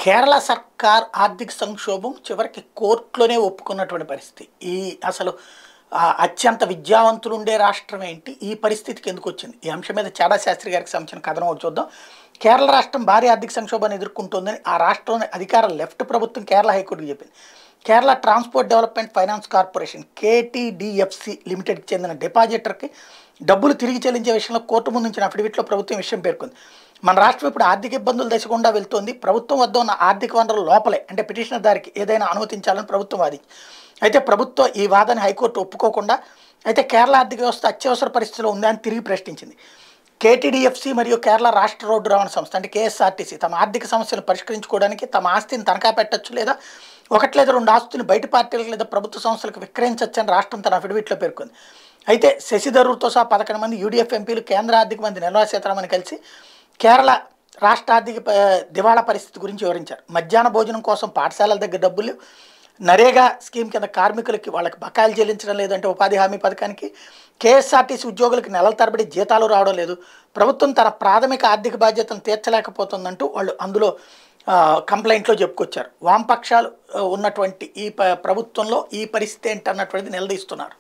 కేరళ సర్కార్ ఆర్థిక సంక్షోభం చివరికి కోర్టులోనే ఒప్పుకున్నటువంటి పరిస్థితి. ఈ అసలు అత్యంత విద్యావంతులు ఉండే రాష్ట్రం ఏంటి? ఈ పరిస్థితికి ఎందుకు వచ్చింది? ఈ అంశం మీద చాడా శాస్త్రి గారికి సంబంధించిన కథనం ఒకటి చూద్దాం. కేరళ రాష్ట్రం భారీ ఆర్థిక సంక్షోభాన్ని ఎదుర్కొంటోందని ఆ రాష్ట్రంలోని అధికార లెఫ్ట్ ప్రభుత్వం కేరళ హైకోర్టుకు చెప్పింది. Kerala transport development finance corporation KTDFC లిమిటెడ్కి చెందిన డిపాజిటర్కి డబ్బులు తిరిగి చెల్లించే విషయంలో కోర్టు ముందు ఉంచిన అఫిడవిట్లో ప్రభుత్వం విషయం పేర్కొంది. మన రాష్ట్రం ఇప్పుడు ఆర్థిక ఇబ్బందులు దశ గుండా వెళ్తోంది. ప్రభుత్వం వద్ద ఉన్న ఆర్థిక వనరుల లోపలే అంటే పిటిషనర్ దారికి ఏదైనా అనుమతించాలని ప్రభుత్వం వాదించింది. అయితే ప్రభుత్వం ఈ వాదన హైకోర్టు ఒప్పుకోకుండా అయితే కేరళ ఆర్థిక వ్యవస్థ అత్యవసర పరిస్థితిలో ఉందా అని తిరిగి ప్రశ్నించింది. కేటీడీఎఫ్సి మరియు కేరళ రాష్ట్ర రోడ్డు రవాణా సంస్థ అంటే కేఎస్ఆర్టీసీ తమ ఆర్థిక సమస్యలు పరిష్కరించుకోవడానికి తమ ఆస్తిని తనఖా పెట్టచ్చు లేదా ఒకటి లేదా రెండు ఆస్తులను బయట పార్టీలకు లేదా ప్రభుత్వ సంస్థలకు విక్రయించవచ్చని రాష్ట్రం తన అఫిడవిట్లో పేర్కొంది. అయితే శశి థరూర్తో సహా 11 మంది యూడీఎఫ్ ఎంపీలు కేంద్ర ఆర్థిక మంత్రి నిర్మలా సీతారామన్ కలిసి కేరళ రాష్ట్ర ఆర్థిక దివాళా పరిస్థితి గురించి వివరించారు. మధ్యాహ్న భోజనం కోసం పాఠశాలల దగ్గర డబ్బులు, నరేగా స్కీమ్ కింద కార్మికులకి వాళ్ళకి బకాయిలు చెల్లించడం లేదంటే ఉపాధి హామీ పథకానికి, కేఎస్ఆర్టీసీ ఉద్యోగులకు నెలల తరబడి జీతాలు రావడం లేదు, ప్రభుత్వం తన ప్రాథమిక ఆర్థిక బాధ్యతను తీర్చలేకపోతుందంటూ వాళ్ళు అందులో కంప్లైంట్లో చెప్పుకొచ్చారు. వామపక్షాలు ఉన్నటువంటి ఈ ప్రభుత్వంలో ఈ పరిస్థితి ఏంటన్నటువంటిది నిలదీస్తున్నారు.